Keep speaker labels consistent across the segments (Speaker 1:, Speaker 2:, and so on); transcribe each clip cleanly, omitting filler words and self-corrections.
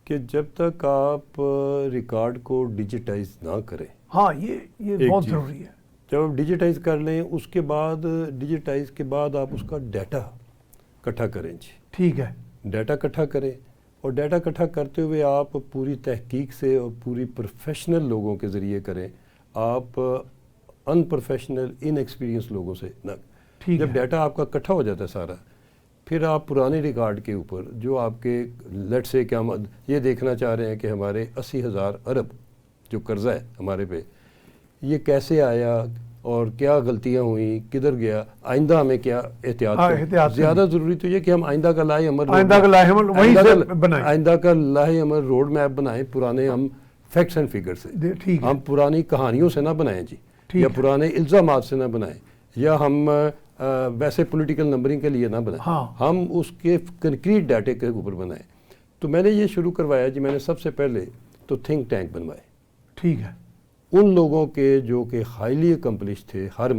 Speaker 1: کہ جب تک آپ ریکارڈ کو ڈیجیٹائز نہ کریں.
Speaker 2: ہاں یہ بہت ضروری ہے.
Speaker 1: جب آپ ڈیجیٹائز کر لیں اس کے بعد ڈیجیٹائز کے بعد آپ اس کا ڈیٹا اکٹھا کریں. جی
Speaker 2: ٹھیک ہے.
Speaker 1: ڈیٹا اکٹھا کریں اور ڈیٹا اکٹھا کرتے ہوئے آپ پوری تحقیق سے اور پوری پروفیشنل لوگوں کے ذریعے کریں. آپ ان پروفیشنل ان ایکسپیرینس لوگوں سے نہ. جب ڈیٹا آپ کا اکٹھا ہو جاتا ہے سارا، پھر آپ پرانے ریکارڈ کے اوپر جو آپ کے لیٹ سے کہ ہم یہ دیکھنا چاہ رہے ہیں کہ ہمارے 80,000 ارب جو قرضہ ہے ہمارے پہ، یہ کیسے آیا اور کیا غلطیاں ہوئیں، کدھر گیا، آئندہ ہمیں کیا احتیاط کریں. زیادہ ضروری تو یہ کہ ہم آئندہ کا لاہ عمل روڈ میپ بنائیں. پرانے ہم فیکٹس اینڈ فگر سے، ہم پرانی کہانیوں سے نہ بنائیں جی، یا پرانے الزامات سے نہ بنائیں، یا ہم ویسے پولیٹیکل نمبرنگ کے لیے نہ بنائیں. ہم اس کے کنکریٹ ڈاٹے کے اوپر بنائیں. تو میں نے یہ شروع کروایا جی. میں نے سب سے پہلے تو تھنک ٹینک بنوائے.
Speaker 2: ٹھیک ہے.
Speaker 1: ان لوگوں کے جو کہ ہائیلی اکمپلش تھے ہر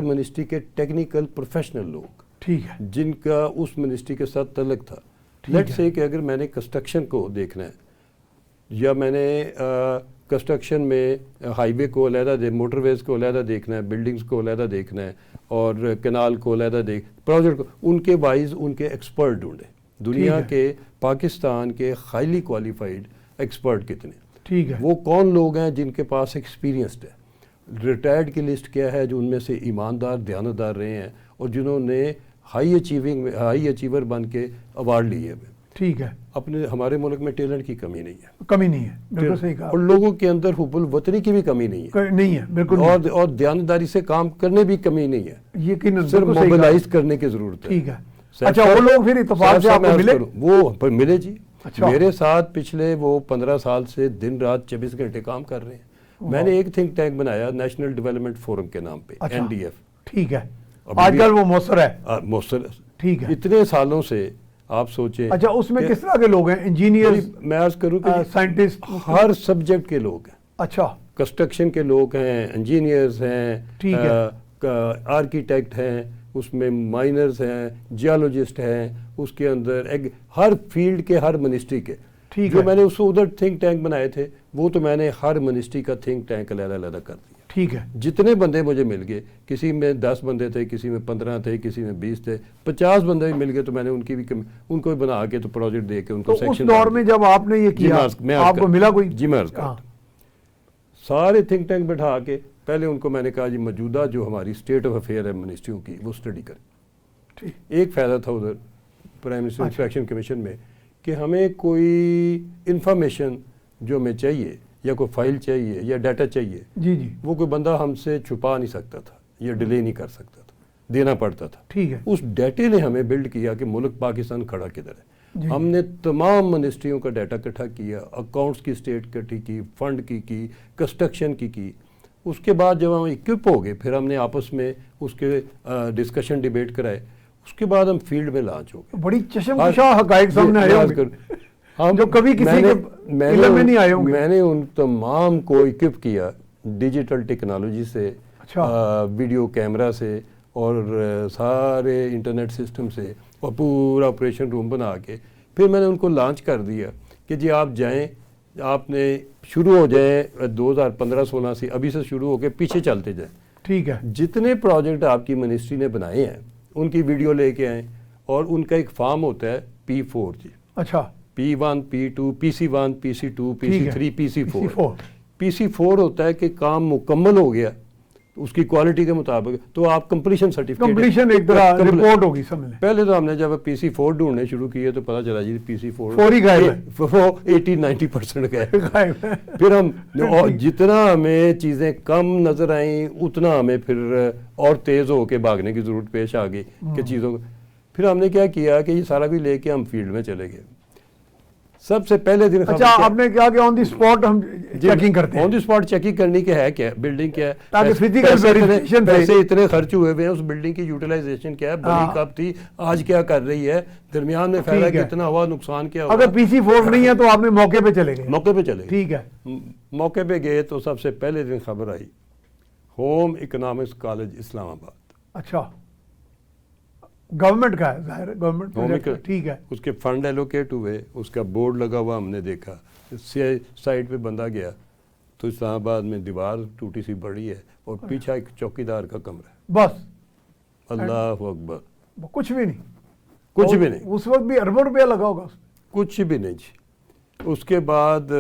Speaker 1: منسٹری کے ٹیکنیکل پروفیشنل لوگ،
Speaker 2: ٹھیک ہے،
Speaker 1: جن کا اس منسٹری کے ساتھ تعلق تھا. لیٹ سے کہ اگر میں نے کنسٹرکشن کو دیکھنا ہے، یا میں نے کنسٹرکشن میں ہائی وے کو علیحدہ موٹر ویز کو علیحدہ دیکھنا ہے، بلڈنگز کو علیحدہ دیکھنا ہے، اور کینال کو علیحدہ پروجیکٹ کو، ان کے وائز ان کے ایکسپرٹ ڈھونڈیں. دنیا کے پاکستان کے ہائیلی کوالیفائڈ ایکسپرٹ کتنے،
Speaker 2: ٹھیک ہے،
Speaker 1: وہ کون لوگ ہیں جن کے پاس ایکسپیرینسڈ ہے. ریٹائرڈ کی لسٹ کیا ہے جو ان میں سے ایماندار دیانتدار رہے ہیں اور جنہوں نے ہائی اچیور بن کے ایوارڈ لیے ہوئے.
Speaker 2: ٹھیک ہے.
Speaker 1: ہمارے ملک میں ٹیلنٹ کی کمی نہیں ہے.
Speaker 2: بالکل صحیح کہا.
Speaker 1: اور لوگوں کے اندر حب الوطنی کی بھی کمی نہیں ہے.
Speaker 2: بالکل.
Speaker 1: اور دیانتداری سے کام کرنے بھی کمی نہیں ہے.
Speaker 2: یقیناً
Speaker 1: صرف موبلائز کرنے کی ضرورت ہے.
Speaker 2: ٹھیک ہے. اچھا، وہ لوگ پھر اتفاق سے آپ کو ملے؟
Speaker 1: وہ ملے جی. میرے ساتھ پچھلے وہ 15 سال سے دن رات 24 گھنٹے کام کر رہے ہیں. میں نے ایک تھنک ٹینک بنایا نیشنل ڈیولپمنٹ فورم کے نام پہ، NDF.
Speaker 2: ٹھیک ہے. آج کل وہ مؤثر ہے.
Speaker 1: مؤثر.
Speaker 2: ٹھیک ہے.
Speaker 1: اتنے سالوں سے آپ سوچیں.
Speaker 2: اچھا، اس میں کس طرح کے لوگ ہیں؟ انجینئر،
Speaker 1: میں عرض کروں کہ
Speaker 2: سائنٹسٹ،
Speaker 1: ہر سبجیکٹ کے لوگ ہیں.
Speaker 2: اچھا.
Speaker 1: کنسٹرکشن کے لوگ ہیں، انجینئرز ہیں، آرکیٹیکٹ ہیں، اس میں مائنرز ہیں، جیولوجسٹ ہیں، اس کے اندر ہر فیلڈ کے، ہر منسٹری کے. جو میں نے اس ادھر تھنک ٹینک بنائے تھے وہ تو میں نے ہر منسٹری کا تھنک ٹینک علیحدہ کر دیا.
Speaker 2: ٹھیک ہے.
Speaker 1: جتنے بندے مجھے مل گئے، کسی میں 10 بندے تھے، کسی میں 15 تھے، کسی میں 20 تھے، 50 بندے بھی مل گئے، تو میں نے ان کی بھی ان کو بنا کے تو پروجیکٹ دے کے ان کو
Speaker 2: سیکشن. اس دور میں جب آپ نے یہ کیا آپ کو ملا کوئی؟
Speaker 1: جی میں عرض کرتا ہوں. سارے تھنک ٹینک بٹھا کے پہلے ان کو میں نے کہا جی موجودہ جو ہماری اسٹیٹ آف افیئر ہے منسٹریوں کی وہ اسٹڈی کریں. ایک فائدہ تھا ادھر پرائم منسٹر انسپیکشن کمیشن میں کہ ہمیں کوئی انفارمیشن جو ہمیں چاہیے یا کوئی فائل چاہیے یا ڈیٹا چاہیے، جی وہ کوئی بندہ ہم سے چھپا نہیں سکتا تھا یا ڈیلے نہیں کر سکتا تھا، دینا پڑتا تھا.
Speaker 2: ٹھیک ہے.
Speaker 1: اس ڈیٹے نے ہمیں بلڈ کیا کہ ملک پاکستان کھڑا کدھر ہے. ہم نے تمام منسٹریوں کا ڈیٹا اکٹھا کیا، اکاؤنٹس کی اسٹیٹ اکٹھی کی، فنڈ کی، کنسٹرکشن کی. اس کے بعد جب ہم اکوپ ہو گئے پھر ہم نے آپس میں اس کے ڈسکشن ڈیبیٹ کرائے. اس کے بعد ہم فیلڈ میں لانچ ہو گئے.
Speaker 2: بڑی چشمکشا حقائق سامنے آئے ہوں گے جو کبھی کسی کے علم میں نہیں آئے ہوں گے.
Speaker 1: میں نے ان تمام کو اکوپ کیا ڈیجیٹل ٹیکنالوجی سے، ویڈیو کیمرہ سے، اور سارے انٹرنیٹ سسٹم سے، اور پورا آپریشن روم بنا کے پھر میں نے ان کو لانچ کر دیا کہ جی آپ جائیں، آپ نے شروع ہو جائیں 2015-16 سے، ابھی سے شروع ہو کے پیچھے چلتے جائیں.
Speaker 2: ٹھیک ہے.
Speaker 1: جتنے پروجیکٹ آپ کی منسٹری نے بنائے ہیں ان کی ویڈیو لے کے آئیں، اور ان کا ایک فارم ہوتا ہے P4 جی.
Speaker 2: اچھا.
Speaker 1: P1 P2 PC1 PC2 PC3 PC4. PC4 ہوتا ہے کہ کام مکمل ہو گیا اس کی کوالٹی کے مطابق تو آپ کمپلیشن سرٹیفکیٹ،
Speaker 2: کمپلیشن ایک طرح رپورٹ ہوگی سمجھ لیں.
Speaker 1: پہلے تو ہم نے جب PC4 ڈھونڈنے شروع کیے تو پتہ چلا جی PC4
Speaker 2: ہی غائب ہے،
Speaker 1: وہ 80-90% غائب ہے. پھر ہم جتنا ہمیں چیزیں کم نظر آئیں اتنا ہمیں پھر اور تیز ہو کے بھاگنے کی ضرورت پیش آ گئی کہ چیزوں کو. پھر ہم نے کیا کیا کہ یہ سارا بھی لے کے ہم فیلڈ میں چلے گئے. سب سے پہلے دن
Speaker 2: اچھا آپ نے کیا کہ آن دی سپاٹ ہم چیکنگ کرتے ہیں.
Speaker 1: آن دی سپاٹ چیکنگ کرنی کہ ہے کیا، بلڈنگ کیا ہے،
Speaker 2: تاکہ فزیکل ویریفیکیشن
Speaker 1: پیسے اتنے خرچ ہوئے ہوئے ہیں، اس بلڈنگ کی یوٹیلائزیشن کیا ہے، بنی کب تھی، آج کیا کر رہی ہے، درمیان میں پھیلا کتنا ہوا، نقصان کیا ہوا.
Speaker 2: اگر PC4 نہیں ہے تو آپ نے موقع پہ چلے گئے.
Speaker 1: موقع پہ چلے گئے.
Speaker 2: ٹھیک ہے.
Speaker 1: موقع پہ گئے تو سب سے پہلے دن خبر آئی ہوم اکنامکس کالج اسلام آباد.
Speaker 2: اچھا. گورنمنٹ کا ہے، ظاہر ہے گورنمنٹ پروجیکٹ ہے، ٹھیک ہے.
Speaker 1: اس کے فنڈ ایلوکیٹ ہوئے، اس کا بورڈ لگا ہوا ہم نے دیکھا، سائٹ پہ بندہ گیا تو اسلام آباد میں دیوار ٹوٹی سی بڑی ہے اور پیچھے ایک چوکیدار کا کمرہ ہے.
Speaker 2: بس
Speaker 1: اللہ اکبر،
Speaker 2: کچھ بھی نہیں،
Speaker 1: کچھ بھی نہیں.
Speaker 2: اس وقت بھی اربوں روپیہ لگا ہوگا اس میں.
Speaker 1: کچھ بھی نہیں جی. اس کے بعد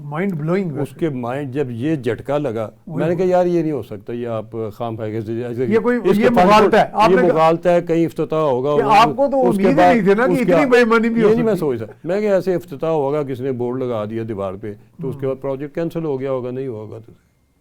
Speaker 2: مائنڈ بلوئنگ.
Speaker 1: اس کے مائنڈ جب یہ جھٹکا لگا، میں نے کہا یار یہ نہیں ہو سکتا، یہ آپ خام خواہ
Speaker 2: یہ مغالطہ ہے،
Speaker 1: یہ مغالطہ ہے، کہیں افتتاح ہوگا.
Speaker 2: آپ کو تو امید نہیں تھی نا کہ اتنی بے ایمانی بھی ہو
Speaker 1: نہیں. میں
Speaker 2: سکتی.
Speaker 1: سوچ رہا میں کہ ایسے افتتاح ہوگا، کسی نے بورڈ لگا دیا دیوار پہ تو اس کے بعد پروجیکٹ کینسل ہو گیا ہوگا، نہیں ہوگا تو